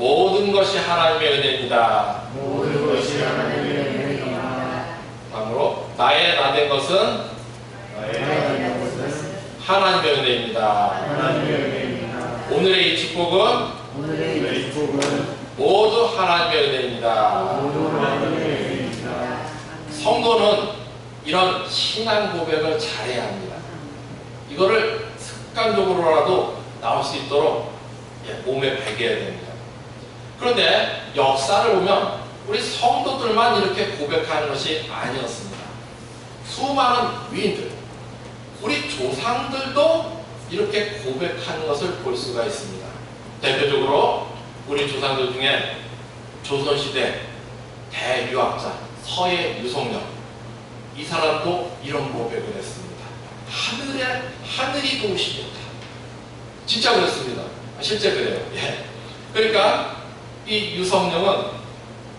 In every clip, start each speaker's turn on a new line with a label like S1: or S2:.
S1: 모든 것이 하나님의 은혜입니다.
S2: 모든 것이 하나님의 은혜입니다.
S1: 다음으로 나의 나된 것은
S2: 나의 것은
S1: 하나님의 은혜입니다.
S2: 하나님의 은혜입니다.
S1: 오늘의 이 축복은
S2: 오늘의 축복은
S1: 모두 하나님의 은혜입니다.
S2: 모두 하나님의 은혜입니다.
S1: 성도는 이런 신앙 고백을 잘해야 합니다. 이거를 습관적으로라도 나올 수 있도록 몸에 배겨야 됩니다. 그런데 역사를 보면 우리 성도들만 이렇게 고백하는 것이 아니었습니다. 수많은 위인들, 우리 조상들도 이렇게 고백하는 것을 볼 수가 있습니다. 대표적으로 우리 조상들 중에 조선시대 대유학자 서예 유성령, 이 사람도 이런 고백을 했습니다. 하늘이 도우시겠다. 진짜 그렇습니다. 실제 그래요. 예. 그러니까 이 유성령은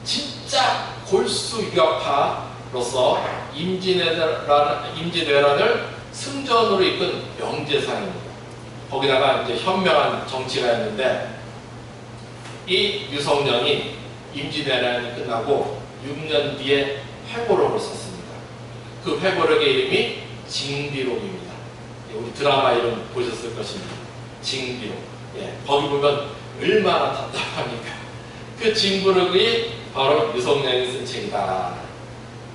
S1: 진짜 골수 유학파로서 임진왜란을 승전으로 이끈 명재상입니다. 거기다가 이제 현명한 정치가였는데, 이 유성령이 임진왜란이 끝나고 6년 뒤에 회고록을 썼습니다. 그 회고록의 이름이 징비록입니다. 우리 드라마 이름 보셨을 것입니다. 징비록. 예, 거기 보면 얼마나 답답합니까? 그 징비록이 바로 유성령이 쓴 책이다.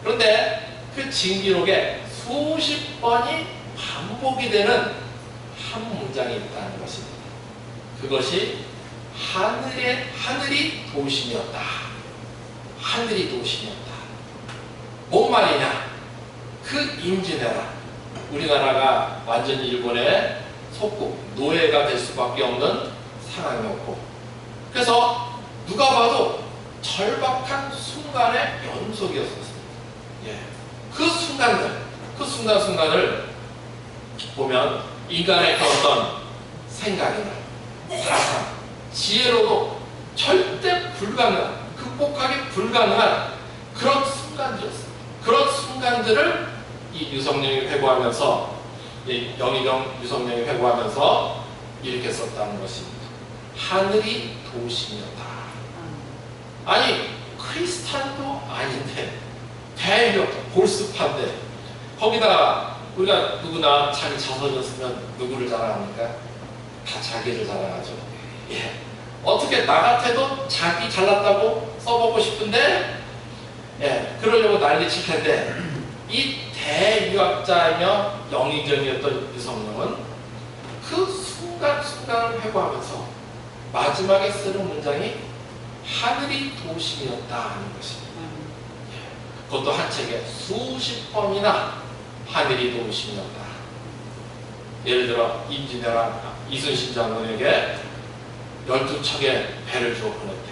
S1: 그런데 그 징비록에 수십 번이 반복이 되는 한 문장이 있다는 것입니다. 그것이 하늘이 도우심이었다. 하늘이 도우심이었다. 뭔 말이냐? 그 임진왜란, 우리나라가 완전히 일본의 속국, 노예가 될 수밖에 없는 상황이었고, 그래서 누가 봐도 절박한 순간의 연속이었습니다. 예. 그 순간을 보면 인간의 어떤 생각이나 사상, 지혜로도 절대 불가능한, 극복하기 불가능한 그런 순간들이었습니다. 그런 순간들을 이 유성령이 회고하면서, 영의정 유성령이 회고하면서 이렇게 썼다는 것입니다. 하늘이 도우심이었다. 아니, 크리스탄도 아닌데, 대유학 골수파인데, 거기다 우리가 누구나 자기 자손이었으면 누구를 자랑합니까? 다 자기를 자랑하죠. 예. 어떻게 나 같아도 자기 잘났다고 써보고 싶은데, 예, 그러려고 난리칠 텐데, 이 대유학자이며 영의정이었던 유성령은 그 순간순간을 회고하면서 마지막에 쓰는 문장이 하늘이 도우심이었다 하는 것입니다. 예. 그것도 한 책에 수십 번이나 하늘이 도우심이었다. 예를 들어 임진왜란 이순신 장군에게 12척의 배를 주어 보냈대.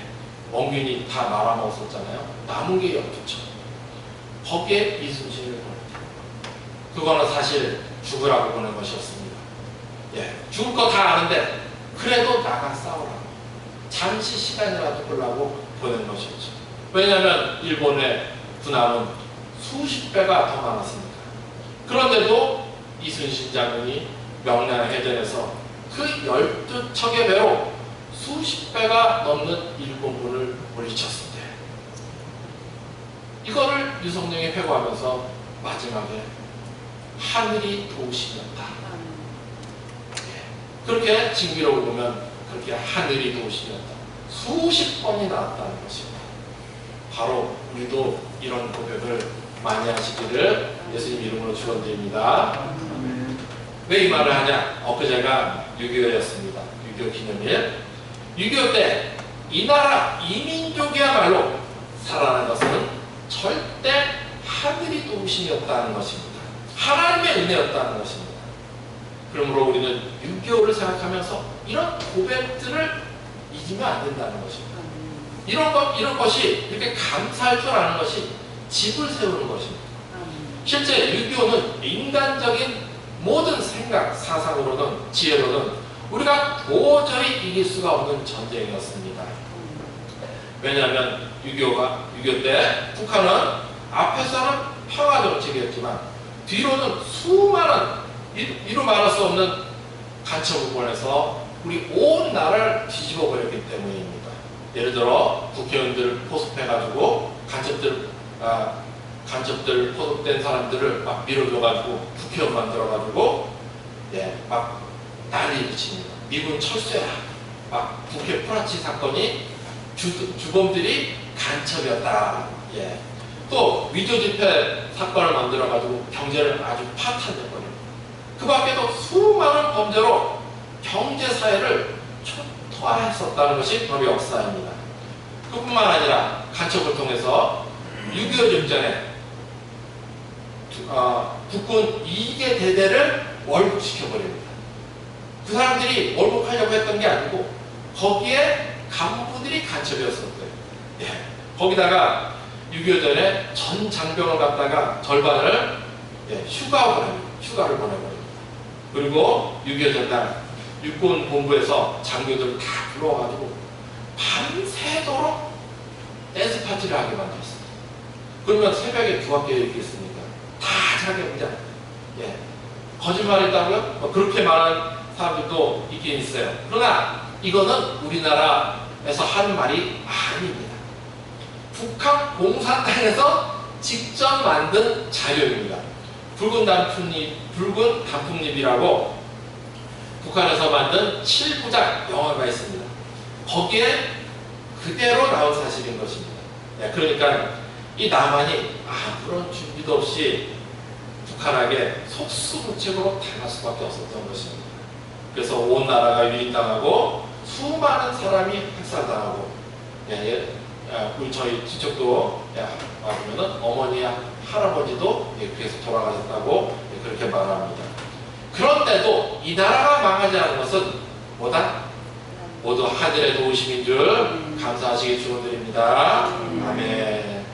S1: 원균이 다 말아먹었었잖아요. 남은 게 12척. 거기에 이순신을 보냈대. 그거는 사실 죽으라고 보낸 것이었습니다. 예, 죽을 거 다 아는데 그래도 나가 싸우라고, 잠시 시간이라도 끌라고 보낸 것이었죠. 왜냐하면 일본의 군함은 수십 배가 더 많았습니다. 그런데도 이순신 장군이 명량해전에서 그 12척의 배로 수십 배가 넘는 일본군을 물리쳤을 때, 이거를 유성령이 회고하면서 마지막에 하늘이 도우심이었다. 그렇게 징비록을 보면 그렇게 하늘이 도우심이었다. 수십 번이 나왔다는 것입니다. 바로 우리도 이런 고백을 많이 하시기를 예수님 이름으로 축원드립니다. 왜 이 말을 하냐? 엊그제가 6.25였습니다. 6.25 기념일. 6.25 때 이 나라 이민족이야말로 살아난 것은 절대 하늘이 도우심이었다는 것입니다. 하나님의 은혜였다는 것입니다. 그러므로 우리는 6.25를 생각하면서 이런 고백들을 잊으면 안 된다는 것입니다. 이런 것이 이렇게 감사할 줄 아는 것이 집을 세우는 것입니다. 실제 6.25는 인간적인 모든 생각, 사상으로든 지혜로든 우리가 도저히 이길 수가 없는 전쟁이었습니다. 왜냐하면 6.25 때 북한은 앞에서는 평화 정책이었지만 뒤로는 수많은 이루 말할 수 없는 간첩을 보내서 우리 온 나라를 뒤집어 버렸기 때문입니다. 예를 들어 국회의원들을 포섭해가지고 간첩들 포섭된 사람들을 막 밀어줘가지고 국회의원 만들어가지고 막 난리 붙입니다. 미군 철수해라. 막 국회 프라치 사건이 주범들이 간첩이었다. 또 위조 집회 사건을 만들어가지고 경제를 아주 파탄내버립니다. 그 밖에도 수많은 범죄로 경제 사회를 초토화했었다는 것이 바로 역사입니다. 그뿐만 아니라 간첩을 통해서 6.25 전쟁에 국군 2개 대대를 월북시켜버립니다. 그 사람들이 월북하려고 했던 게 아니고 거기에 간부들이 간첩이었었어요. 거기다가 6.25 전에 전 장병을 갖다가 절반을 휴가를 보내버립니다. 그리고 6.25 전날 육군 본부에서 장교들 다 불러가지고 밤새도록 댄스 파티를 하게 만들었습니다. 그러면 새벽에 두 학기에 있겠습니까? 다 자게 그냥 거짓말했다고요? 그렇게 말하는 사람들도 있긴 있어요. 그러나 이거는 우리나라에서 하는 말이 아닙니다. 북한 공산당에서 직접 만든 자료입니다. 붉은 단풍잎이라고 북한에서 만든 7부작 영화가 있습니다. 거기에 그대로 나온 사실인 것입니다. 그러니까 이 남한이 아무런 준비도 없이 북한에게 속수무책으로 당할 수밖에 없었던 것입니다. 그래서 온 나라가 유린당하고 수많은 사람이 학살당하고 우리 저희 친척도 보면은 어머니 할아버지도 그래서 돌아가셨다고 그렇게 말합니다. 그런데도 이 나라가 망하지 않은 것은 뭐다? 모두 하늘의 도우심인 줄 감사하시기 축원드립니다. 아멘.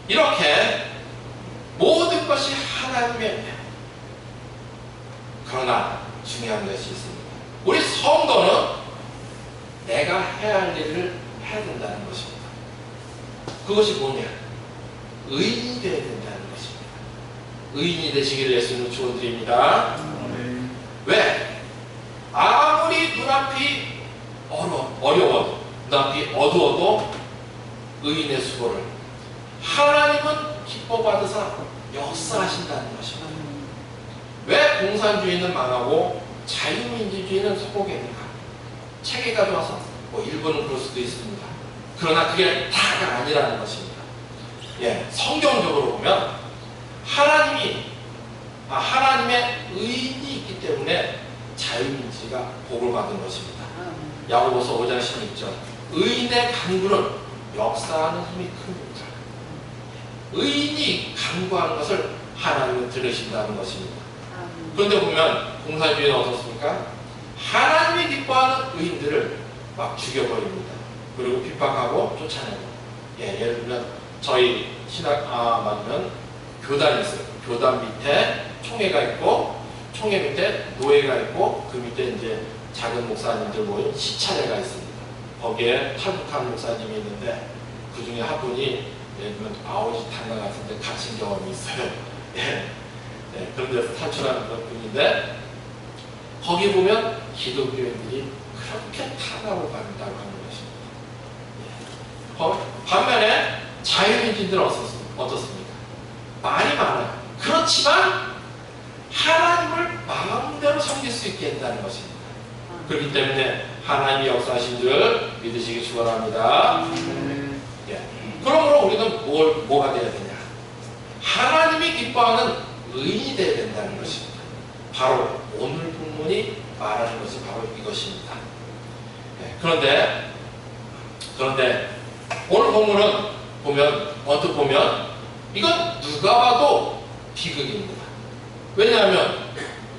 S1: 이렇게 모든 것이 하나님의 그러나 중요한 것이 있습니다. 우리 성도는 내가 해야 할 일을 해야 된다는 것입니다. 그것이 뭐냐? 의인이 되어야 된다는 것입니다. 의인이 되시기를 예수님은 축원드립니다. 왜? 아무리 눈앞이 어려워도 눈앞이 어두워도 의인의 수고를 하나님은 기뻐 받으사 역사하신다는 것입니다. 왜 공산주의는 망하고 자유민주주의는 성공했는가? 체계가 좋아서 일부는 그럴 수도 있습니다. 그러나 그게 다가 아니라는 것입니다. 성경적으로 보면 하나님의 의인이 있기 때문에 자유민주주의가 복을 받은 것입니다. 야고보서 5장 16절 의인의 간구는 역사하는 힘이 큽니다. 의인이 간구하는 것을 하나님은 들으신다는 것입니다. 그런데 보면 공산주의는 어떻습니까? 하나님이 기뻐하는 의인들을 막 죽여버립니다. 그리고 핍박하고 쫓아내고 예를 들면 저희 신학 맞으면 교단이 있어요. 교단 밑에 총회가 있고 총회 밑에 노예가 있고 그 밑에 이제 작은 목사님들 모인 시차례가 있습니다. 거기에 탈북한 목사님이 있는데 그 중에 한 분이 예를 들면 아오지 탄광 같은데 갇힌 경험이 있어요. 그런 데서 탈출하는 분인데 거기 보면 기독교인들이 그렇게 탄압을 받는다고 하는 것입니다. 반면에 자유민주인들은 어떻습니까? 말이 많아요. 그렇지만 하나님을 마음대로 섬길 수 있게 한다는 것입니다. 그렇기 때문에 하나님이 역사하신 줄 믿으시기 축원합니다. 그러므로 우리는 뭐가 되어야 되냐? 하나님이 기뻐하는 의인이 되어야 된다는 것입니다. 바로 오늘 본문이 말하는 것이 바로 이것입니다. 그런데 오늘 본문은 언뜻 보면 이건 누가 봐도 비극입니다. 왜냐하면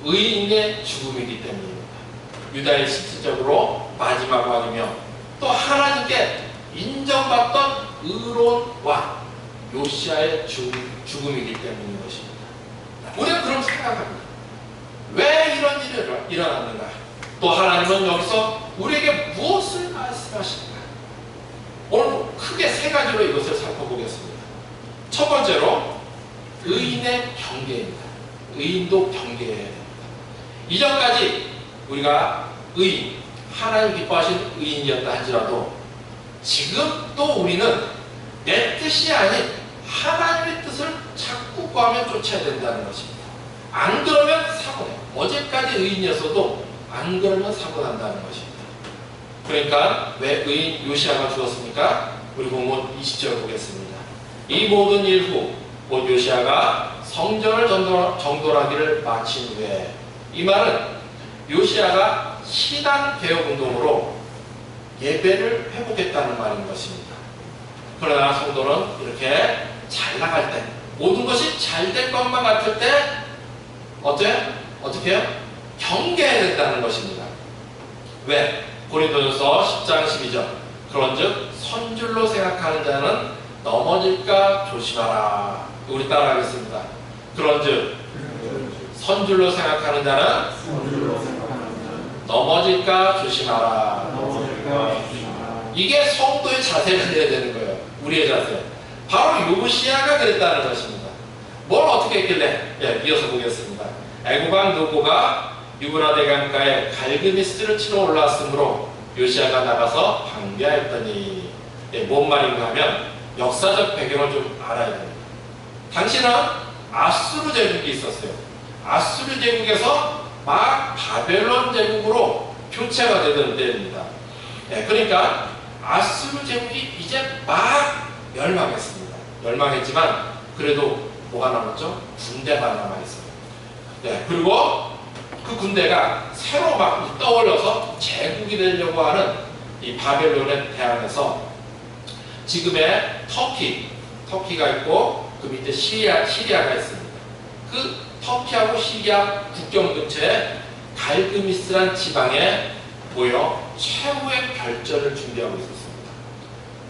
S1: 의인의 죽음이기 때문입니다. 유다의 실질적으로 마지막 왕이며 또 하나님께 인정받던 의로운 왕 요시아의 죽음이기 때문인 것입니다. 우리는 그럼 생각합니다. 왜 이런 일이 일어났는가? 또 하나님은 여기서 우리에게 무엇을 말씀하시는가? 오늘 크게 세 가지로 이것을 살펴보겠습니다. 첫 번째로 의인의 경계입니다. 의인도 경계해야 됩니다. 이전까지 우리가 의인, 하나님 기뻐하신 의인이었다 할지라도 지금 또 우리는 내 뜻이 아닌 하나님의 뜻을 자꾸 구하며 쫓아야 된다는 것입니다. 안 그러면 사고 나요. 어제까지 의인이었어도 안 그러면 사고 난다는 것입니다. 그러니까 왜 의인 요시야가 죽었습니까? 우리 본문 20절 보겠습니다. 이 모든 일 후 곧 요시야가 성전을 정돌하기를 마친 후에, 이 말은 요시야가 신앙 개혁 운동으로 예배를 회복했다는 말인 것입니다. 그러나 성도는 이렇게 잘 나갈 때, 모든 것이 잘 될 것만 같을 때 어떻게 해요? 경계해야 된다는 것입니다. 왜? 고린도전서 10장 12절 그런즉 선줄로 생각하는 자는 넘어질까 조심하라. 우리 따라하겠습니다. 그런즉 선줄로 생각하는 자는 넘어질까 조심하라. 이게 성도의 자세가 되어야 되는 거예요. 우리의 자세. 바로 요시야가 그랬다는 것입니다. 뭘 어떻게 했길래? 이어서 보겠습니다. 애굽왕 느고가 유브라 대강가에 갈그미스를 치러 올라왔으므로 요시야가 나가서 방비하였더니, 뭔 말인가 하면 역사적 배경을 좀 알아야 됩니다. 당시는 아수르 제국이 있었어요. 아수르 제국에서 막 바벨론 제국으로 교체가 되던 때입니다. 그러니까 아수르 제국이 이제 막 멸망했습니다. 멸망했지만 그래도 뭐가 남았죠? 군대가 남아있어요. 그리고 그 군대가 새로 막 떠올려서 제국이 되려고 하는 이 바벨론에 대항해서 지금의 터키가 있고 그 밑에 시리아가 있습니다. 그 터키하고 시리아 국경 근처에 갈그미스란 지방에 모여 최후의 결전을 준비하고 있었습니다.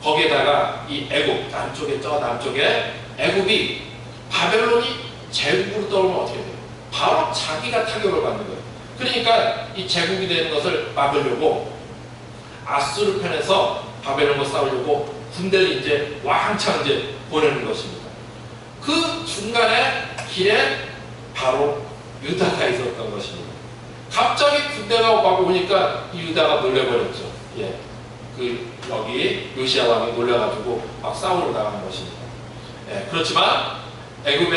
S1: 거기에다가 이 애굽, 남쪽에 애굽이 바벨론이 제국으로 떠오르면 어떻게 돼요? 바로 자기가 타격을 받는 거예요. 그러니까 이 제국이 되는 것을 막으려고 아수르 편에서 바벨론과 싸우려고 군대를 이제 왕창 보내는 것입니다. 그 중간에 길에 바로 유다가 있었던 것입니다. 갑자기 군대가 막 오니까 이 유다가 놀래버렸죠. 여기 요시야 왕이 놀래가지고 막 싸우러 나간 것입니다. 그렇지만 애굽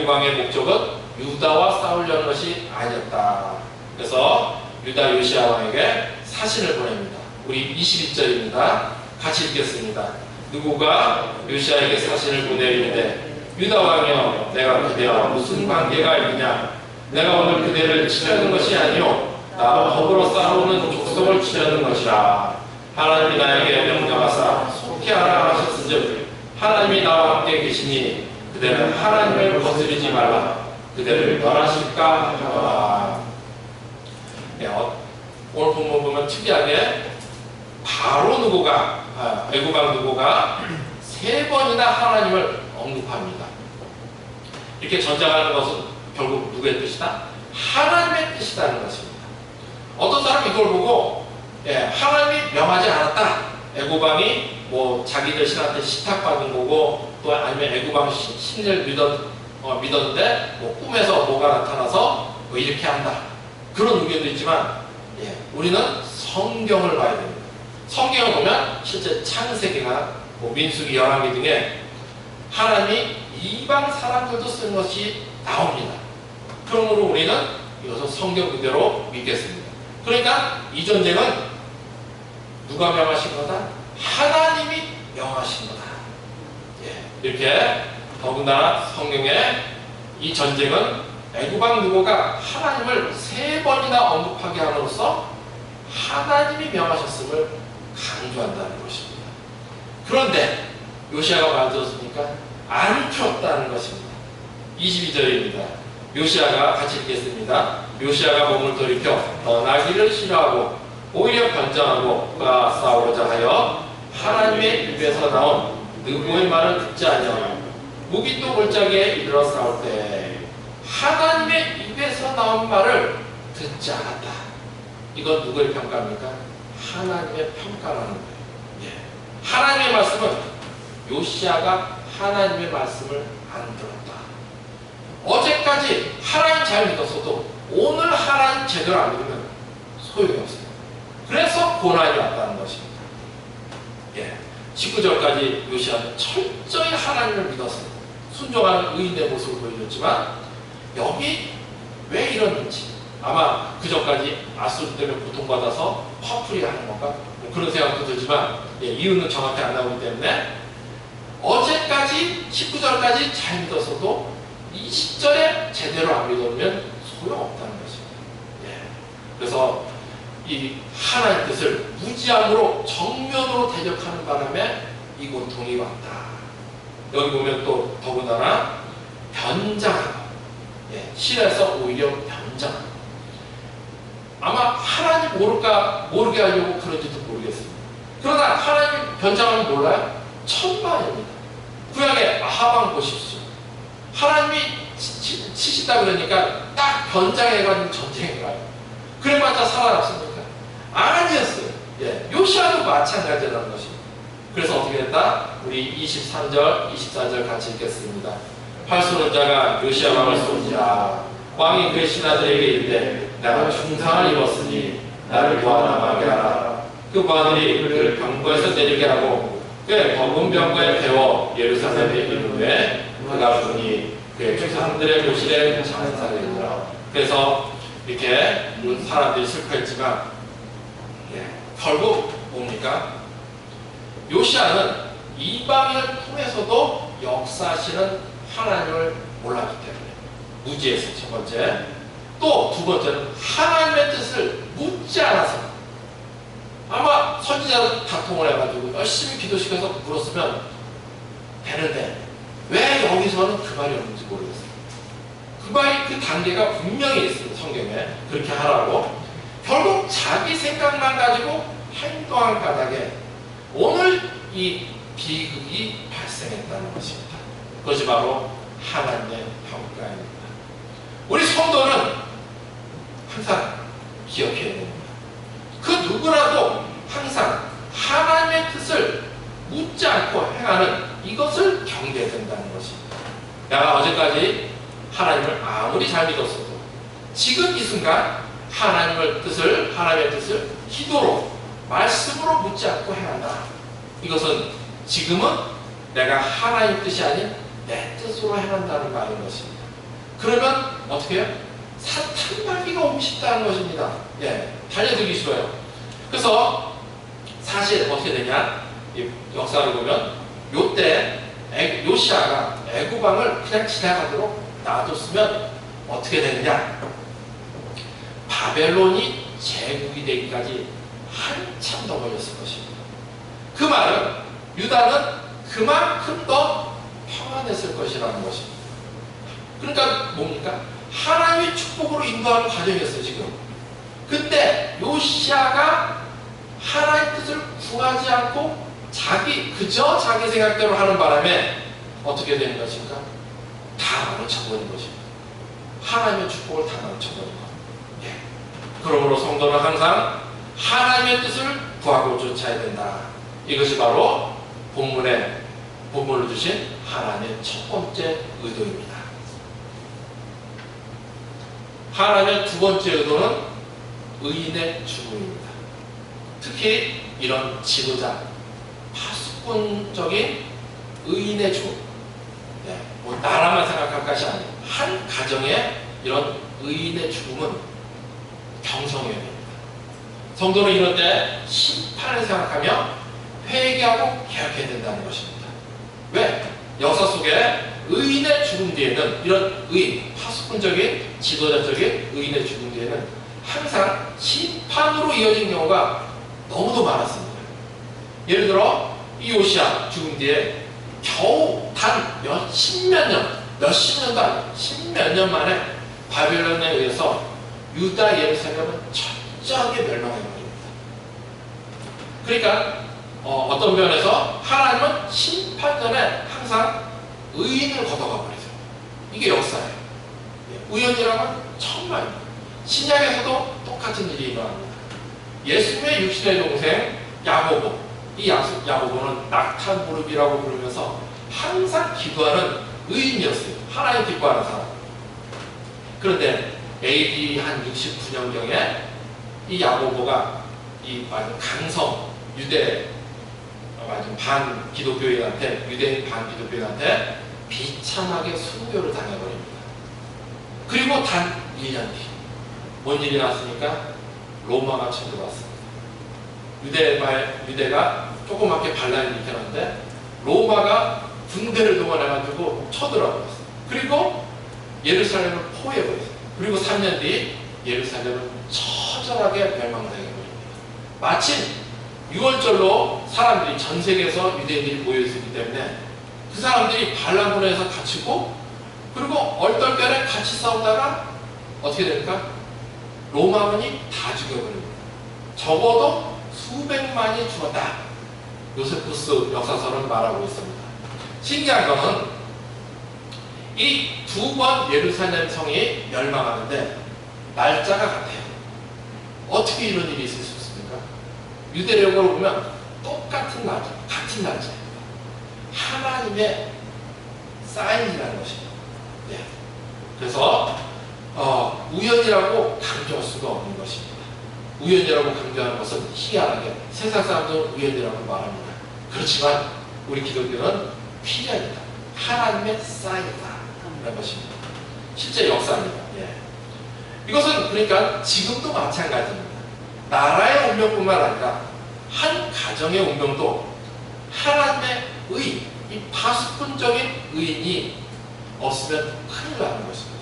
S1: 왕의 목적은 유다와 싸우려는 것이 아니었다. 그래서 유다 요시야 왕에게 사신을 보냅니다. 우리 22절입니다. 같이 읽겠습니다. 누구가 요시야에게 사신을 보내이르되 유다 왕이여 내가 그대와 무슨 관계가 있느냐? 내가 오늘 그대를 치려는 것이 아니요 나와 더불어 싸우는 족속을 치려는 것이라. 하나님이 나에게 명령하사 속히 하라 하셨은즉 하나님이 나와 함께 계시니 그대는 하나님을 거스르지 말라. 그대를 멸하실까 하더라. 오늘 본문 보면 특이하게 바로 애굽왕 느고가 3번이나 하나님을 언급합니다. 이렇게 전장하는 것은 결국 누구의 뜻이다? 하나님의 뜻이라는 것입니다. 어떤 사람이 이걸 보고 하나님이 명하지 않았다. 애굽왕이 자기들 신한테 시탁받은 거고 또 아니면 애굽왕 신을 믿었는데 꿈에서 뭐가 나타나서 이렇게 한다. 그런 의견도 있지만 우리는 성경을 봐야 됩니다. 성경을 보면 실제 창세기나 민수기, 열왕기 등에 하나님이 이방 사람들도 쓴 것이 나옵니다. 그러므로 우리는 이것을 성경 그대로 믿겠습니다. 그러니까 이 전쟁은 누가 명하신 거다? 하나님이 명하신 거다. 이렇게 더군다나 성경에 이 전쟁은 애굽왕 느고가 하나님을 3번이나 언급하게 함으로써 하나님이 명하셨음을 강조한다는 것입니다. 그런데 요시야가 만들었습니까? 안 풀었다는 것입니다. 22절입니다. 요시야가 같이 읽겠습니다. 요시야가 몸을 돌이켜 떠나기를 싫어하고 오히려 변장하고 그가 싸우고자 하여 하나님의 입에서 나온 느고의 말을 듣지 아니하고 무기또 골짜기에 이르러 싸울 때 하나님의 입에서 나온 말을 듣지 않았다. 이건 누구의 평가입니까? 하나님의 평가라는 거예요. 하나님의 말씀은 요시야가 하나님의 말씀을 안 들었다. 어제까지 하나님 잘 믿었어도 오늘 하나님 제대로 안 믿으면 소용이 없어요. 그래서 고난이 왔다는 것입니다. 예. 19절까지 요시아는 철저히 하나님을 믿어서 순종하는 의인의 모습을 보여줬지만 여기 왜 이러는지 아마 그 전까지 아수르 때문에 고통받아서 화풀이 하는 건가? 뭐 그런 생각도 들지만 이유는 정확히 안 나오기 때문에 어제까지 19절까지 잘 믿었어도 20절에 제대로 안 믿으면 소용없다는 것입니다. 그래서 이 하나님의 뜻을 무지함으로 정면으로 대적하는 바람에 이 고통이 왔다. 여기 보면 또 더군다나 변장하고 실에서 오히려 변장. 아마 하나님 모르게 하려고 그런지도 모르겠습니다. 그러나 하나님 변장하면 몰라요? 천만입니다. 구약의 아하방 보십시오. 하나님이 치신다 그러니까 딱 변장해가지고 전쟁에 가요. 그래봤자 살아났습니까? 아니었어요. 요시아도 마찬가지라는 것입니다. 그래서 어떻게 됐다? 우리 23절, 24절 같이 읽겠습니다. 활쏘는 자가 요시아 왕을 쏜지라. 왕이 그의 신하들에게 이르되 내가 중상을 입었으니 나를 구하나마게 하라. 그 부하들이 그를 병거에서 내리게 하고 그의 검은 병거에 태워 예루살렘에 이르되 그가 죽으니 그의 조상들의 묘실에 장사되리라. 그래서 이렇게 사람들이 슬퍼했지만 결국 뭡니까? 요시아는 이방인을 통해서도 역사하시는 하나님을 몰랐기 때문에 무지했어요. 첫 번째. 또 두 번째는 하나님의 뜻을 묻지 않아서 아마 선지자들 다통을 해가지고 열심히 기도시켜서 물었으면 되는데 왜 여기서는 그 말이 없는지 모르겠어요. 그 말이 그 단계가 분명히 있습니다. 성경에 그렇게 하라고. 결국 자기 생각만 가지고 행동한 까닭에 오늘 이 비극이 발생했다는 것입니다. 그것이 바로 하나님의 평가입니다. 우리 성도는 항상 기억해야 됩니다. 그 누구라도 항상 하나님의 뜻을 묻지 않고 행하는 이것을 경계해야 된다는 것입니다. 내가 어제까지 하나님을 아무리 잘 믿었어도 지금 이 순간 하나님의 뜻을 기도로 말씀으로 묻지 않고 행한다. 이것은 지금은 내가 하나님 뜻이 아닌 내 뜻으로 행한다는 말인 것입니다. 그러면 어떻게 해요? 사탄마귀가 오고 싶다는 것입니다. 달려들기 싫어요. 그래서 사실 어떻게 되냐? 이 역사를 보면 요때 요시아가 애굽왕을 그냥 지나가도록 놔뒀으면 어떻게 되느냐? 바벨론이 제국이 되기까지 한참 더 걸렸을 것입니다. 그 말은 유다는 그만큼 더 평안했을 것이라는 것입니다. 그러니까 뭡니까? 하나님의 축복으로 인도하는 과정이었어요. 지금 그때 요시아가 하나님의 뜻을 구하지 않고 그저 자기 생각대로 하는 바람에 어떻게 되는 것인가? 다 망쳐버린 것입니다. 하나님의 축복을 다 망쳐버린 것. 그러므로 성도는 항상 하나님의 뜻을 구하고 쫓아야 된다. 이것이 바로 본문을 주신 하나님의 첫 번째 의도입니다. 하나님의 두 번째 의도는 의인의 죽음입니다. 특히 이런 지도자, 파수꾼적인 의인의 죽음. 뭐 나라만 생각할 것이 아니에요. 한 가정의 이런 의인의 죽음은 경성해야 됩니다. 성도는 이럴 때 심판을 생각하며 회개하고 개혁해야 된다는 것입니다. 왜? 역사 속에 의인의 죽음 뒤에는 이런 의인, 파수꾼적인 지도자적인 의인의 죽음 뒤에는 항상 심판으로 이어진 경우가 너무도 많았습니다. 예를 들어 이 요시아 죽음 뒤에 겨우 단 몇십 년도 아니고 십몇 년 만에 바벨론에 의해서 유다 예루살렘은 철저하게 멸망해버립니다. 그러니까 어떤 면에서 하나님은 심판 전에 항상 의인을 걷어가 버리죠. 이게 역사예요. 우연이라고 하면 천만입니다. 신약에서도 똑같은 일이 일어납니다. 예수님의 육신의 동생 야고보, 이 야고보는 낙탄 무릎이라고 부르면서 항상 기도하는 의인이었어요. 하나님 기뻐하는 사람. 그런데 AD 한 69년경에 이 야고보가 이 강성 유대 반 기독교인한테, 유대인 반 기독교인한테 비참하게 순교를 당해버립니다. 그리고 단 1년 뒤 뭔 일이 났습니까? 로마가 쳐들어왔습니다. 유대가 조그맣게 반란이 일으켰는데 로마가 군대를 동원해가지고 쳐들어왔어요. 그리고 예루살렘을 포위해버렸어요. 그리고 3년 뒤 예루살렘은 처절하게 멸망당해버립니다. 마침 6월절로 사람들이 전 세계에서 유대인들이 모여있었기 때문에 그 사람들이 반란군에서 갇히고, 그리고 얼떨결에 같이 싸우다가 어떻게 됩니까? 로마군이 다 죽여버립니다. 적어도 수백만이 죽었다. 요세푸스 역사서는 말하고 있습니다. 신기한 것은 이 두 번 예루살렘 성이 멸망하는데 날짜가 같아요. 어떻게 이런 일이 있을 수 있습니까? 유대력으로 보면 똑같은 날짜, 같은 날짜입니다. 하나님의 사인이라는 것입니다. 네. 그래서 우연이라고 강조할 수가 없는 것입니다. 우연이라고 강조하는 것은 희한하게 세상 사람들은 우연이라고 말합니다. 그렇지만 우리 기독교는 필연이다, 하나님의 사인이다 라는 것입니다. 실제 역사입니다. 예. 이것은 그러니까 지금도 마찬가지입니다. 나라의 운명뿐만 아니라 한 가정의 운명도 하나님의 의, 이 파수꾼적인 의인이 없으면 큰일 나는 것입니다.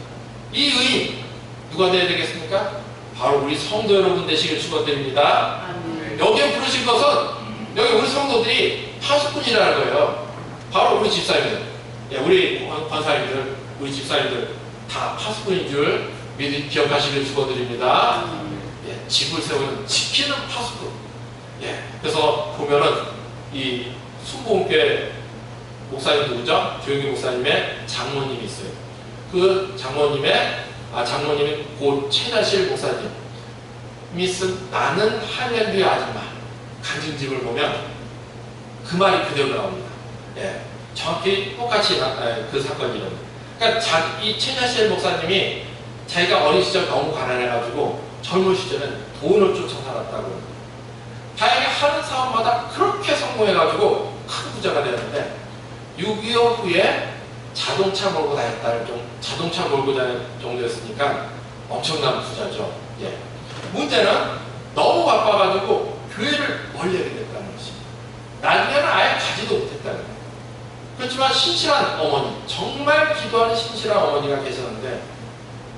S1: 이 의인 누가 되어야 되겠습니까? 바로 우리 성도 여러분 되시길 축원드립니다. 여기에 부르신 것은 여기 우리 성도들이 파수꾼이라는 거예요. 바로 우리 집사님들, 예, 우리 권사님들, 우리 집사님들 다 파수꾼인 줄 기억하시길 축원드립니다. 예, 집을 세우는 지키는 파수꾼. 예, 그래서 보면은 이 순복음교회 목사님 누구죠? 조영기 목사님의 장모님이 있어요. 그 장모님이 곧 최다실 목사님. 미슨 나는 할렐루야 아줌마. 간증집을 보면 그 말이 그대로 나옵니다. 예, 정확히 똑같이 그 사건이 일어납니다. 그러니까 이 최다실 목사님이 자기가 어린 시절 너무 가난해가지고 젊은 시절엔 돈을 쫓아 살았다고. 자기가 하는 사업마다 그렇게 성공해가지고 큰 부자가 되었는데 6.25 후에 자동차 몰고 다녔다는 자동차 몰고 다닐 정도였으니까 엄청난 부자죠. 예. 문제는 너무 바빠가지고 교회를 멀리 하게 됐다는 것입니다. 나중에는 아예 가지도 못했다는 거예요. 그렇지만 신실한 어머니, 정말 기도하는 신실한 어머니가 계셨는데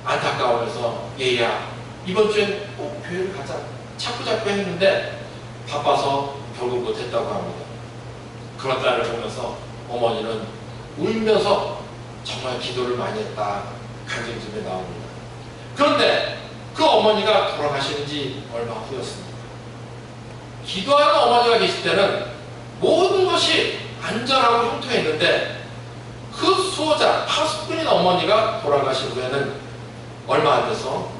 S1: 안타까워서 얘야 이번 주엔 꼭 교회를 가자 자꾸 했는데 바빠서 결국 못했다고 합니다. 그런 딸을 보면서 어머니는 울면서 정말 기도를 많이 했다 간증집에 나옵니다. 그런데 그 어머니가 돌아가신 지 얼마 후였습니다. 기도하는 어머니가 계실 때는 모든 것이 안전하고 형통했는데 그 수호자 파수꾼인 어머니가 돌아가신 후에는 얼마 안 돼서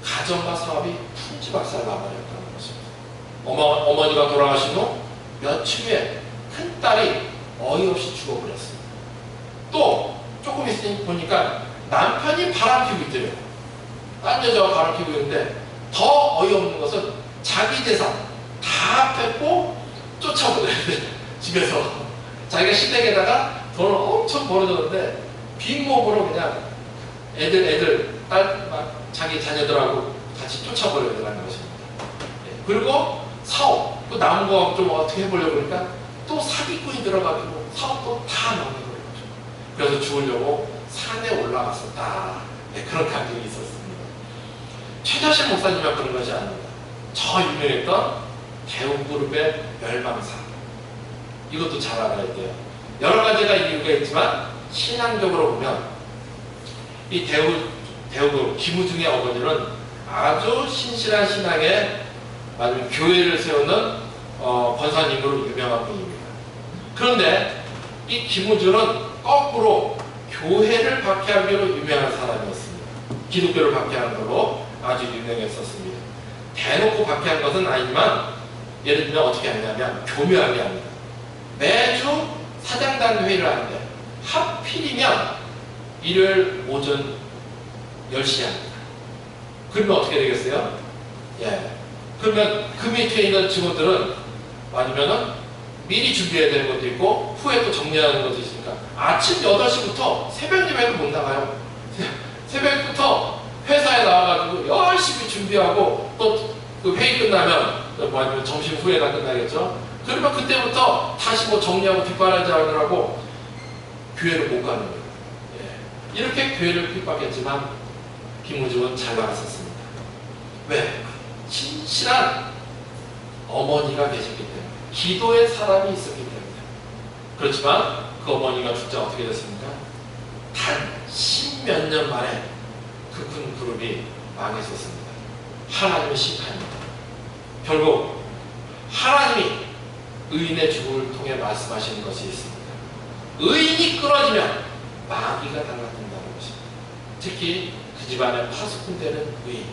S1: 가정과 사업이 풍지박살 나버렸다는 것입니다. 어머니가 돌아가신 후 며칠 후에 큰 딸이 어이없이 죽어버렸습니다. 또 조금 있으니 보니까 남편이 바람피고 있대요. 딴 여자가 바람피고 있는데 더 어이없는 것은 자기 재산 다 뺏고 쫓아버려요. 집에서 자기가 시댁에다가 돈을 엄청 벌어줬는데 빈몸으로 그냥 자기 자녀들하고 같이 쫓아버려야 되는 것입니다. 그리고 사업, 또 남은 거 좀 어떻게 해보려고 그러니까 또 사기꾼이 들어가지고 사업도 다 망해버린 거죠. 그래서 죽으려고 산에 올라갔었다. 네, 그런 감정이 있었습니다. 최다실 목사님만 그런 것이 아닙니다. 저 유명했던 대우그룹의 멸망사. 이것도 잘 알아야 돼요. 여러 가지가 이유가 있지만 신앙적으로 보면 이 대우그룹 김우중의 어머니는 아주 신실한 신앙에 맞으면 교회를 세우는 권사님으로 유명한 분입니다. 그런데 이 김우중은 거꾸로 교회를 박해하기로 유명한 사람이었습니다. 기독교를 박해하는 걸로 아주 유명했었습니다. 대놓고 박해한 것은 아니지만 예를 들면 어떻게 하냐면 교묘하게 합니다. 매주 사장단 회의를 하는데 하필이면 일요일 오전 10시에 합니다. 그러면 어떻게 되겠어요? 예. 그러면 그 밑에 있는 직원들은 아니면은 미리 준비해야 되는 것도 있고 후에 또 정리하는 것도 있으니까 아침 8시부터 새벽 예배를 못 나가요. 새벽부터 회사에 나와가지고 열심히 준비하고 또 그 회의 끝나면 뭐 아니면 점심 후에나 끝나겠죠. 그러면 그때부터 다시 뭐 정리하고 뒷바라지 하느라고 교회를 못 가는 거예요. 예. 이렇게 교회를 핍박했지만 김우중은 잘 나갔었습니다. 왜? 신실한 어머니가 계셨기 때문에, 기도의 사람이 있었기 때문에. 그렇지만 그 어머니가 죽자 어떻게 됐습니까? 단 10몇 년 만에 그 큰 그룹이 망했었습니다. 하나님의 심판입니다. 결국 하나님이 의인의 죽음을 통해 말씀하시는 것이 있습니다. 의인이 끊어지면 마귀가 달라든다는 것입니다. 특히 그 집안에 파수꾼되는 의인.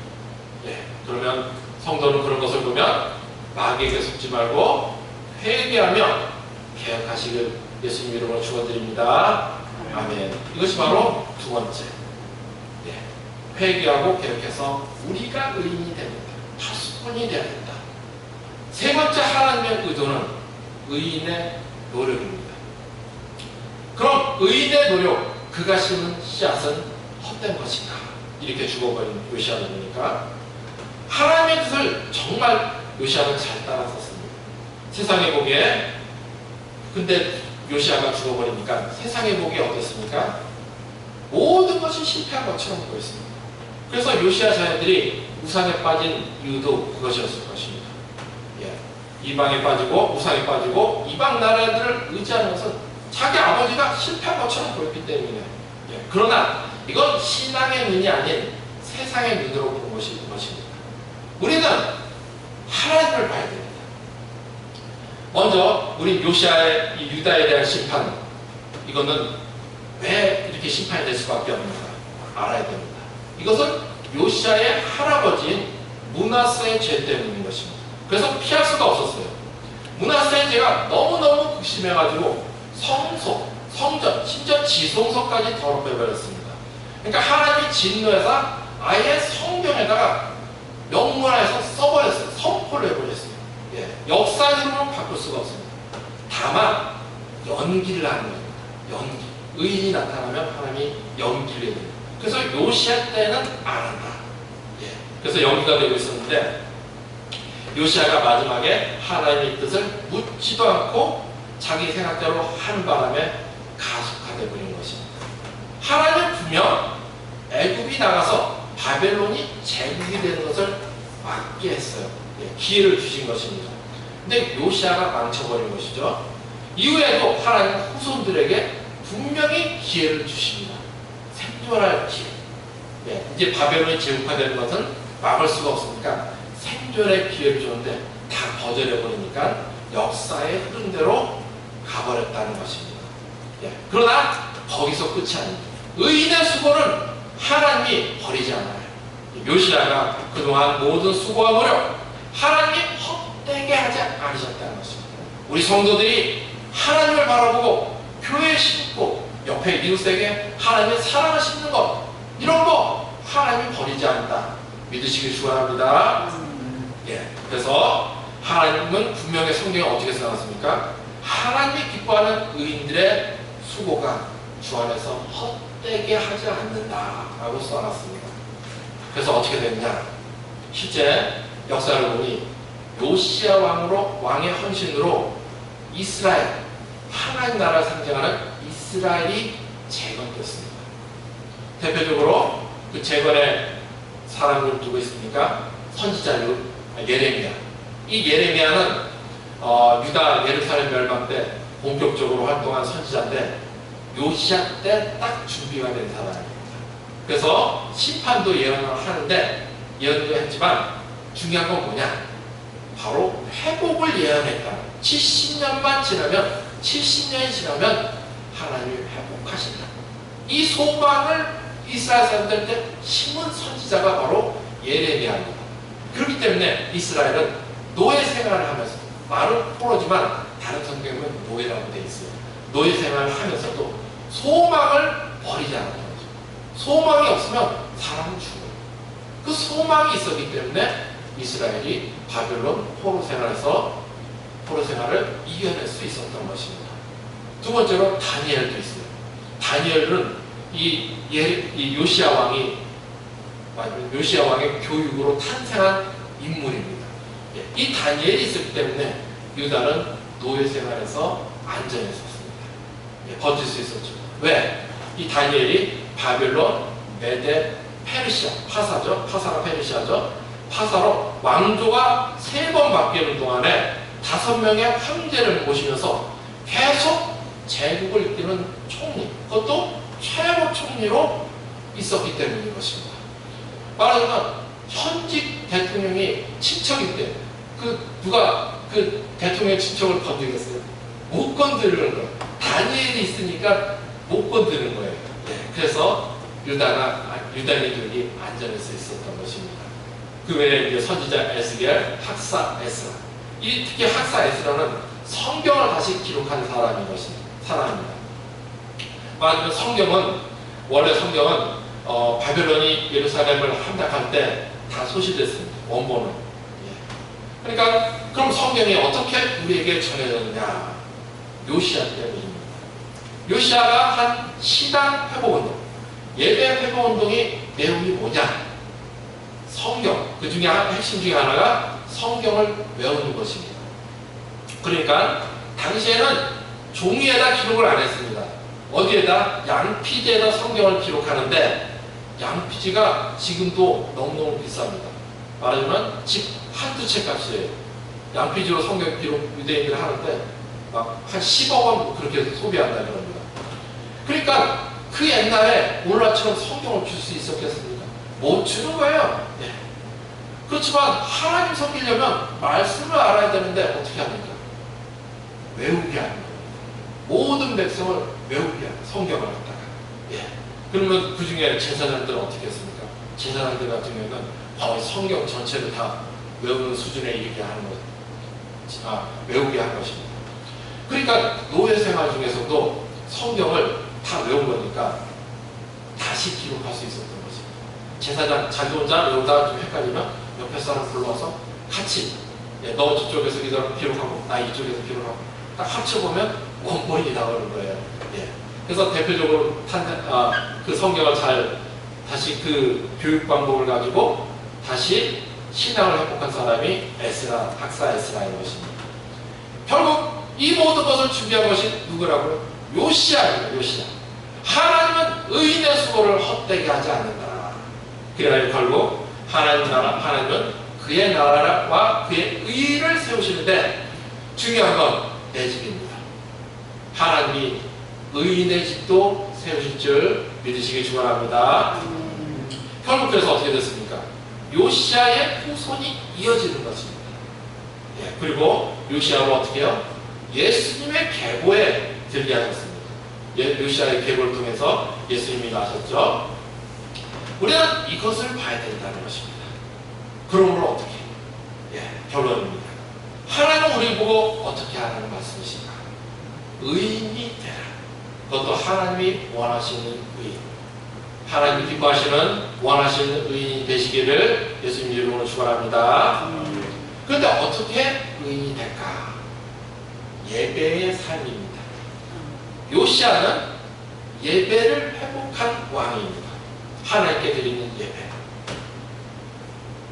S1: 예, 그러면 성도는 그런 것을 보면 마귀에게 속지 말고 회개하며 개혁하시길 예수님 이름으로 축원드립니다. 아멘. 이것이 바로 두 번째. 예, 회개하고 개혁해서 우리가 의인이 됩니다. 파수꾼이 되어야 된다. 세 번째 하나님의 의도는 의인의 노력입니다. 그럼 의인의 노력, 그가 심은 씨앗은 헛된 것인가? 이렇게 죽어버린 요시아입니까? 하나님의 뜻을 정말 요시아는 잘 따랐었습니다. 세상에 보기에, 근데 요시아가 죽어버리니까 세상에 보기에 어땠습니까? 모든 것이 실패한 것처럼 보였습니다. 그래서 요시아 자녀들이 우상에 빠진 이유도 그것이었을 것입니다. 예. 이방에 빠지고 우상에 빠지고 이방 나라들을 의지하는 것은 자기 아버지가 실패한 것처럼 보였기 때문이에요. 예. 그러나 이건 신앙의 눈이 아닌 세상의 눈으로 본 것입니다. 우리는 하나님을 봐야 됩니다. 먼저 우리 요시아의 이 유다에 대한 심판, 이거는 왜 이렇게 심판이 될 수밖에 없는가 알아야 됩니다. 이것은 요시아의 할아버지인 므낫세의 죄 때문인 것입니다. 그래서 피할 수가 없었어요. 므낫세의 죄가 너무너무 극심해가지고 성소, 성전, 심지어 지성소까지 더럽혀버렸습니다. 그러니까 하나님이 진노해서 아예 성경에다가 명문화해서 써버렸어요. 선포를 해버렸어요. 예, 역사적으로 바꿀 수가 없습니다. 다만 연기를 하는 겁니다. 연기. 의인이 나타나면 하나님이 연기를 해요. 그래서 요시아 때는 안 한다. 예, 그래서 연기가 되고 있었는데 요시아가 마지막에 하나님의 뜻을 묻지도 않고 자기 생각대로 하는 바람에 가속화되어 버린 것입니다. 하나님은 분명 애굽이 나가서 바벨론이 제국이 되는 것을 막게 했어요. 예, 기회를 주신 것입니다. 근데 요시아가 망쳐버린 것이죠. 이후에도 하나님은 후손들에게 분명히 기회를 주십니다. 생존할 기회. 예, 이제 바벨론이 제국화되는 것은 막을 수가 없으니까 생존의 기회를 주는데 다 거절해버리니까 역사의 흐름대로 가버렸다는 것입니다. 예, 그러나 거기서 끝이 아닙니다. 의인의 수고는 하나님이 버리지 않아요. 요시아가 그동안 모든 수고와 노력, 하나님이 헛되게 하지 않으셨다는 것입니다. 우리 성도들이 하나님을 바라보고 교회에 심고 옆에 이웃에게 하나님의 사랑을 심는 것, 이런 거 하나님이 버리지 않는다. 믿으시길 축원합니다. 예, 그래서 하나님은 분명히 성경에 어떻게 써놨습니까? 하나님이 기뻐하는 의인들의 수고가 주 안에서 헛되게 하지 않는다라고 써놨습니다. 그래서 어떻게 됐냐? 실제 역사를 보니 요시아 왕의 헌신으로 이스라엘, 하나님 나라를 상징하는 이스라엘이 재건됐습니다. 대표적으로 그 재건의 사람을 두고 있으니까 선지자 예레미야. 이 예레미야는 유다 예루살렘 멸망 때 본격적으로 활동한 선지자인데 요시아 때 딱 준비가 된 사람입니다. 그래서 심판도 예언을 하는데 예언도 했지만 중요한 건 뭐냐? 바로 회복을 예언했다. 70년만 지나면 70년이 지나면 하나님이 회복하신다. 이 소망을 이스라엘 사람들한테 심은 선지자가 바로 예레미야입니다. 그렇기 때문에 이스라엘은 노예 생활을 하면서 말은 포로지만 다른 성경에 보면 노예라고 되어 있어요. 노예 생활을 하면서도 소망을 버리지 않는 거죠. 소망이 없으면 사람은 죽어요. 그 소망이 있었기 때문에 이스라엘이 바벨론 포로 생활을 이겨낼 수 있었던 것입니다. 두 번째로 다니엘도 있어요. 다니엘은 이 요시야 왕의 교육으로 탄생한 인물입니다. 이 다니엘이 있었기 때문에 유다는 노예 생활에서 안전했었습니다. 버틸 수 있었죠. 왜? 이 다니엘이 바벨론, 메데, 페르시아, 파사가 페르시아죠. 파사로 왕조가 3번 바뀌는 동안에 5명의 황제를 모시면서 계속 제국을 이끄는 총리, 그것도 최고 총리로 있었기 때문인 것입니다. 말하자면 현직 대통령이 친척인데 누가 그 대통령의 친척을 건드리겠어요? 못 건드리는 거예요. 다니엘이 있으니까 못 건드리는 거예요. 그래서 유다인들이 안전할 수 있었던 것입니다. 그 외에 이제 선지자 에스겔, 학사 에스라, 특히 학사 에스라는 성경을 다시 기록한 사람입니다. 말하자면 원래 성경은 바벨론이 예루살렘을 함락할 때 다 소실됐습니다. 원본은. 그러니까 그럼 성경이 어떻게 우리에게 전해졌느냐? 요시야 때문입니다. 요시야가 한 시당 회복운동, 예배 회복운동의 내용이 뭐냐? 성경, 그 중에 핵심 중에 하나가 성경을 외우는 것입니다. 그러니까 당시에는 종이에다 기록을 안 했습니다. 어디에다? 양피지에다 성경을 기록하는데 양피지가 지금도 너무너무 비쌉니다. 말하자면 집 한두 채 값이에요. 양피지로 성경 기록 유대인들이 하는데 막 한 10억 원 그렇게 소비한다 그럽니다. 그러니까 그 옛날에 오늘날처럼 성경을 줄 수 있었겠습니까? 못 주는 거예요. 그렇지만 하나님 섬기려면 말씀을 알아야 되는데 어떻게 합니까? 외우게 하는 겁니다. 모든 백성을 외우게 하는 성경을 갖다가. 그러면 그 중에 제사장들은 어떻게 했습니까? 제사장들 같은 경우는 거의 성경 전체를 다 외우는 수준에 이르게 하는 것, 외우게 한 것입니다. 그러니까 노예 생활 중에서도 성경을 다 외운 거니까 다시 기록할 수 있었던 것입니다. 제사장 자기 혼자 외우다가 좀 헷갈리면 옆에 사람 불러서 같이 너 저쪽에서 기록하고 나 이쪽에서 기록하고 딱 합쳐보면 원본이 나오는 거예요. 그래서 대표적으로 그 성경을 다시 그 교육 방법을 가지고 다시 신앙을 회복한 사람이 학사 에스라인 것입니다. 결국 이 모든 것을 준비한 것이 누구라고요? 요시야입니다. 요시야. 하나님은 의인의 수고를 헛되게 하지 않는다. 그래야 결국 하나님은 그의 나라와 그의 의를 세우시는데 중요한 건 내 집입니다. 하나님이 의인의 집도 세우실 줄 믿으시기 축원합니다. 결국 그래서 어떻게 됐습니까? 요시야의 후손이 이어지는 것입니다. 그리고 요시야로 어떻게 해요? 예수님의 계보에 들게 하셨습니다. 요시야의 계보를 통해서 예수님이 나셨죠. 우리는 이것을 봐야 된다는 것입니다. 그러므로 어떻게? 결론입니다. 하나님은 우리 보고 어떻게 하라는 말씀이신가? 의인이 되라. 그것도 하나님이 원하시는 의인. 하나님이 기뻐하시는 원하시는 의인이 되시기를 예수님 이름으로 축원합니다. 그런데 어떻게 의인이 될까? 예배의 삶입니다. 요시야는 예배를 회복한 왕입니다. 하나님께 드리는 예배.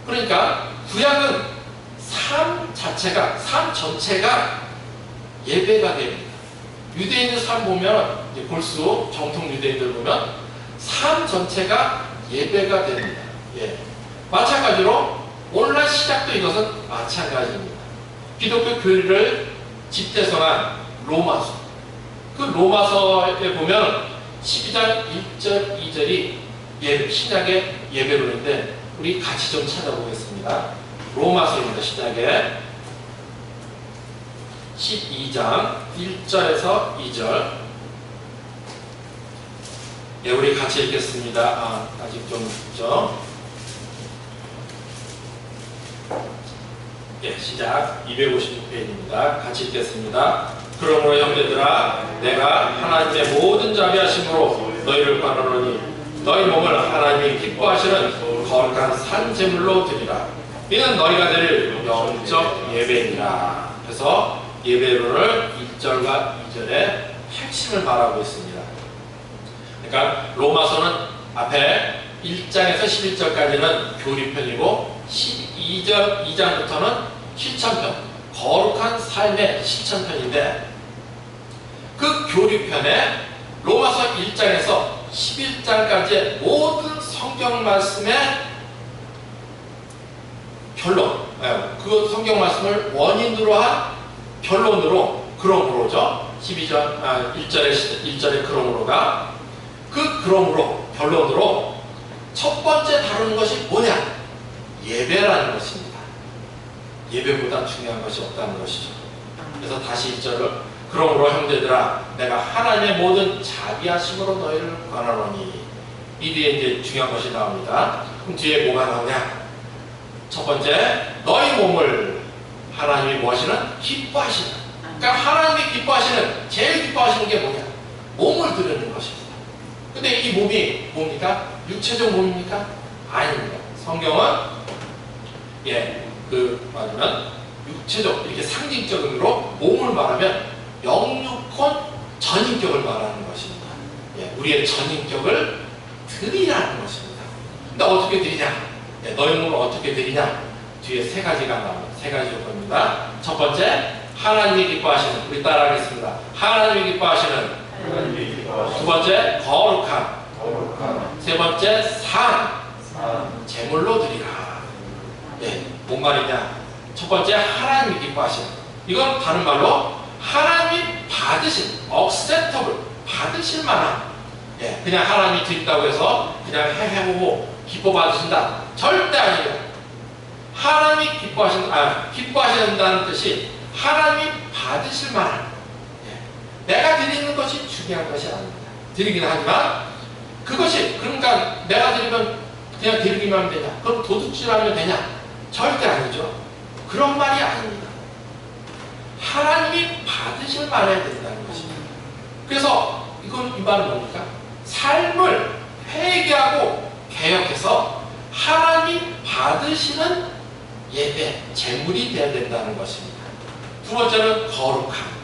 S1: 그러니까 구약은 삶 전체가 예배가 됩니다. 유대인들 삶 보면 볼수록 정통 유대인들 보면 삶 전체가 예배가 됩니다. 마찬가지로 오늘날 시작도 이것은 마찬가지입니다. 기독교 교리를 집대성한 로마서. 그 로마서에 보면 12장 1절 2절이 신약의 예배론인데 우리 같이 좀 찾아보겠습니다. 로마서입니다. 시작에 12장 1절에서 2절. 우리 같이 읽겠습니다. 아직 좀 있죠. 시작 256페이지입니다. 같이 읽겠습니다. 그러므로 형제들아 내가 하나님의 모든 자비하심으로 너희를 권하노니 너희 몸을 하나님이 기뻐하시는 거룩한 산 제물로 드리라. 이는 너희가 드릴 영적 예배니라. 그래서 예배론을 1절과 2절의 핵심을 말하고 있습니다. 그러니까 로마서는 앞에 1장에서 11절까지는 교리편이고 2장부터는 실천편, 거룩한 삶의 실천편인데, 그 교리편에 로마서 1장에서 11장까지의 모든 성경 말씀의 결론, 그 성경 말씀을 원인으로 한 결론으로, 그러므로죠. 1절의 그러므로가, 그 그러므로 결론으로 첫 번째 다루는 것이 뭐냐? 예배라는 것입니다. 예배보다 중요한 것이 없다는 것이죠. 그래서 다시 1절을, 그러므로 형제들아 내가 하나님의 모든 자비하심으로 너희를 권하노니, 이 뒤에 이제 중요한 것이 나옵니다. 그럼 뒤에 뭐가 나오냐? 첫 번째, 너희 몸을 하나님이 무엇이는? 기뻐하시는. 그러니까 하나님이 기뻐하시는, 제일 기뻐하시는 게 뭐냐? 몸을 드리는 것입니다. 근데 이 몸이 뭡니까? 육체적 몸입니까? 아닙니다. 성경은 말하면 육체적, 이렇게 상징적으로 몸을 말하면 영육혼 전인격을 말하는 것입니다. 우리의 전인격을 드리라는 것입니다. 근데 어떻게 드리냐? 너희 몸을 어떻게 드리냐? 뒤에 세 가지가 나옵니다. 세 가지 요건입니다. 첫 번째, 하나님이 기뻐하시는, 우리 따라하겠습니다. 하나님이 기뻐하시는. 두 번째, 거룩함. 세 번째, 산. 제물로 드리라. 뭔 말이냐? 첫 번째, 하나님이 기뻐하시는. 이건 다른 말로 하나님이 받으신, acceptable, 받으실 만한, 그냥 하나님이 드린다고 해서 그냥 해보고 기뻐 받으신다. 절대 아니에요. 하나님이 기뻐하신다는 뜻이 하나님이 받으실 만한, 내가 드리는 것이 중요한 것이 아닙니다. 드리긴 하지만 그것이, 그러니까 내가 드리면 그냥 드리기만 하면 되냐? 그럼 도둑질하면 되냐? 절대 아니죠. 그런 말이 아닙니다. 하나님이 받으실 만해야 된다는 것입니다. 그래서 이 말은 뭡니까? 삶을 회개하고 개혁해서 하나님 받으시는 예배, 제물이 되어야 된다는 것입니다. 두 번째는 거룩함.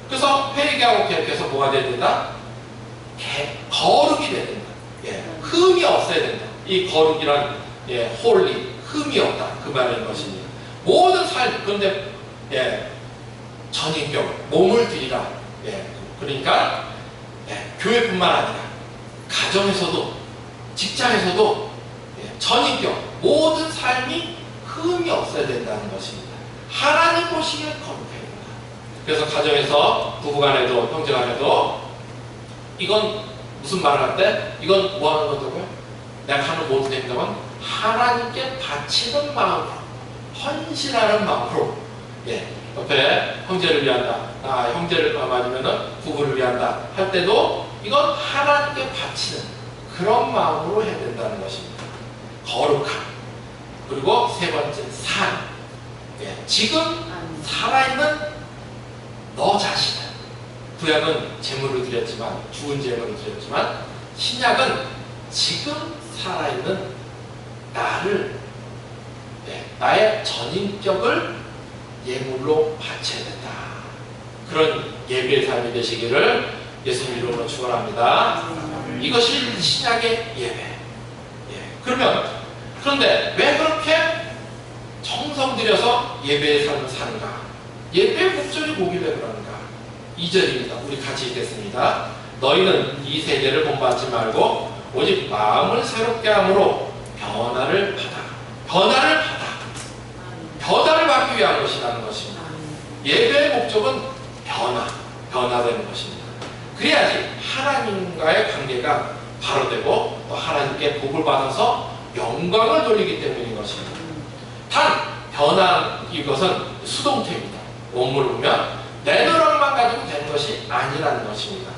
S1: 그래서 회개하고 개혁해서 뭐가 돼야 된다? 거룩이 돼야 된다. 흠이 없어야 된다. 이 거룩이란 홀리, 흠이 없다. 그 말인 것입니다. 모든 삶, 그런데 전인격, 몸을 드리라. 그러니까 교회뿐만 아니라 가정에서도, 직장에서도 전인격, 모든 삶이 흠이 없어야 된다는 것입니다. 하나님 보시기에 거룩해야 된다. 그래서 가정에서, 부부간에도, 형제간에도 이건 무슨 말을 할 때 이건 뭐 하는 거더라고요? 내가 하는 모든 행동은 하나님께 바치는 마음으로, 헌신하는 마음으로, 옆에 형제를 위한다, 형제를 맞으면은 부부를 위한다 할 때도 이건 하나님께 바치는 그런 마음으로 해야 된다는 것입니다. 거룩함. 그리고 세 번째, 산. 지금 살아있는 너 자신을, 구약은 제물을 드렸지만, 죽은 제물을 드렸지만, 신약은 지금 살아있는 나를, 나의 전인격을 예물로 바쳐야 된다. 그런 예배의 삶이 되시기를 예수님 이름으로 축원합니다. 이것이 신약의 예배. 그런데 왜 그렇게 정성 들여서 예배의 삶을 사는가? 예배의 목적이 뭐길래 그러는가? 2절입니다. 우리 같이 읽겠습니다. 너희는 이 세대를 본받지 말고 오직 마음을 새롭게 함으로 변화를 받기 위한 것이라는 것입니다. 예배의 목적은 변화되는 것입니다. 그래야지 하나님과의 관계가 바로 되고 또 하나님께 복을 받아서 영광을 돌리기 때문인 것입니다. 단 이것은 수동태입니다. 원문을 보면 내 노력만 가지고 되는 것이 아니라는 것입니다.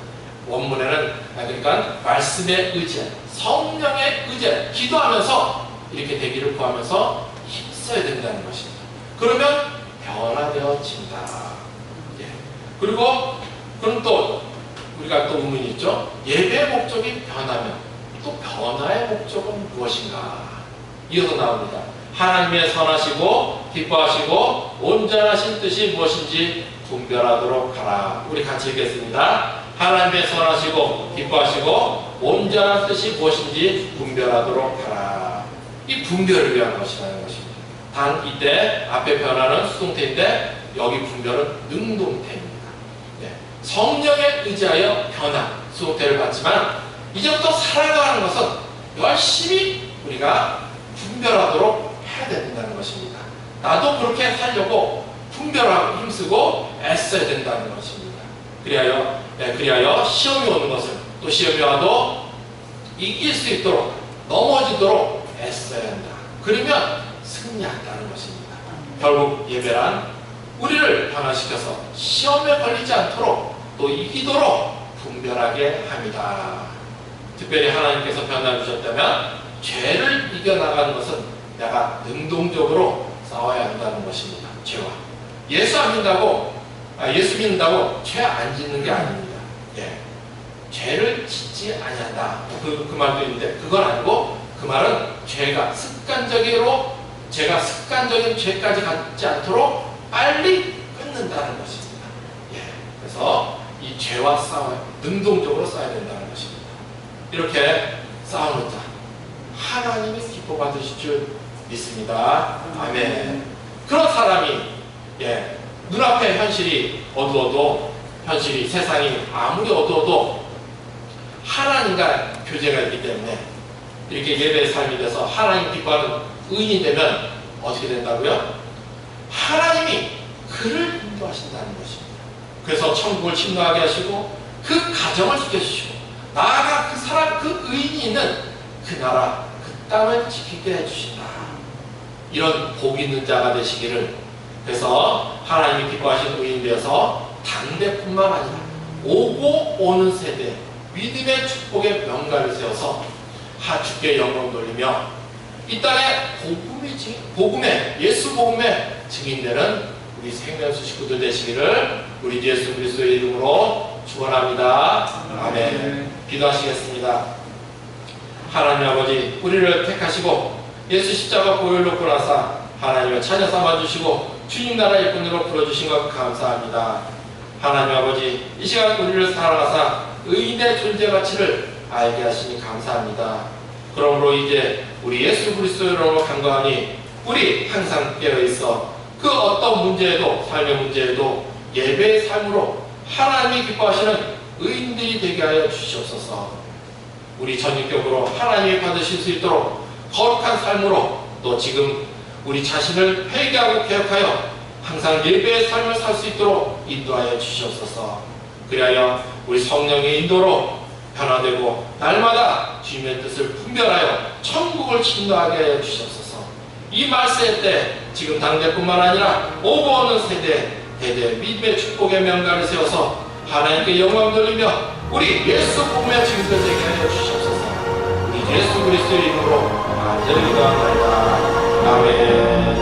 S1: 원문에는 그러니까 말씀의 의지, 성령의 의지, 기도하면서 이렇게 되기를 구하면서 힘써야 된다는 것입니다. 그러면 변화되어진다. 그리고 그럼 또 우리가 또 의문이 있죠. 예배의 목적이 변하면 또 변화의 목적은 무엇인가? 이어서 나옵니다. 하나님의 선하시고 기뻐하시고 온전하신 뜻이 무엇인지 분별하도록 하라. 우리 같이 읽겠습니다. 하나님의 선하시고 기뻐하시고 온전한 뜻이 무엇인지 분별하도록 하라. 이 분별을 위한 것이라는 것입니다. 단 이때 앞에 변화는 수동태인데 여기 분별은 능동태입니다. 성령에 의지하여 변화, 수동태를 받지만 이제부터 살아가는 것은 열심히 우리가 분별하도록 해야 된다는 것입니다. 나도 그렇게 살려고 분별하고 힘쓰고 애써야 된다는 것입니다. 그리하여 시험이 오는 것을 또 시험이 와도 이길 수 있도록 넘어지도록 애써야 한다. 그러면 승리한다는 것입니다. 결국 예배란 우리를 변화시켜서 시험에 걸리지 않도록 또 이기도록 분별하게 합니다. 특별히 하나님께서 변화 주셨다면 죄를 이겨나가는 것은 내가 능동적으로 싸워야 한다는 것입니다. 죄와 예수 믿는다고 죄 안 짓는 게 아닙니다. 죄를 짓지 아니한다. 그 말도 있는데 그건 아니고 그 말은 제가 습관적인 죄까지 갖지 않도록 빨리 끊는다는 것입니다. 그래서 이 죄와 능동적으로 싸워야 된다는 것입니다. 이렇게 싸우는 자 하나님이 기뻐 받으실 줄 믿습니다. 아멘. 그런 사람이 눈앞에 현실이 어두워도 세상이 아무리 어두워도 하나님과 교제가 있기 때문에 이렇게 예배의 삶이 돼서 하나님 기뻐하는 의인이 되면 어떻게 된다고요? 하나님이 그를 인도하신다는 것입니다. 그래서 천국을 침노하게 하시고 그 가정을 지켜주시고 나아가 그 의인이 있는 그 나라 그 땅을 지키게 해주신다. 이런 복 있는 자가 되시기를. 그래서 하나님이 기뻐하신 의인 되어서 당대뿐만 아니라 오고 오는 세대 믿음의 축복의 명가를 세워서 주께 영광 돌리며 이 땅에 예수 복음의 증인되는 우리 생명수 식구들 되시기를 우리 예수 그리스도의 이름으로 축원합니다. 아멘. 기도하시겠습니다. 하나님 아버지, 우리를 택하시고 예수 십자가 보혈 놓고 나사 하나님의 자녀 삼아주시고 주님 나라의 분으로 불러주신 것 감사합니다. 하나님 아버지, 이 시간 우리를 사랑하사 의인의 존재 가치를 알게 하시니 감사합니다. 그러므로 이제 우리 예수 그리스도로 간과하니 우리 항상 깨어있어 그 어떤 문제에도, 삶의 문제에도 예배의 삶으로 하나님이 기뻐하시는 의인들이 되게 하여 주시옵소서. 우리 전인격으로 하나님이 받으실 수 있도록 거룩한 삶으로 또 지금 우리 자신을 회개하고 개혁하여 항상 예배의 삶을 살 수 있도록 인도하여 주시옵소서. 그리하여 우리 성령의 인도로 변화되고 날마다 주님의 뜻을 분별하여 천국을 침노하게 하여 주시옵소서. 이 말세 때 지금 당대뿐만 아니라 오고 오는 세대 대대 믿음의 축복의 명가를 세워서 하나님께 영광 돌리며 우리 예수 복음의 증인들 되게 하여 주시옵소서. 우리 예수 그리스도의 이름으로 간절히 기도합니다. 아멘.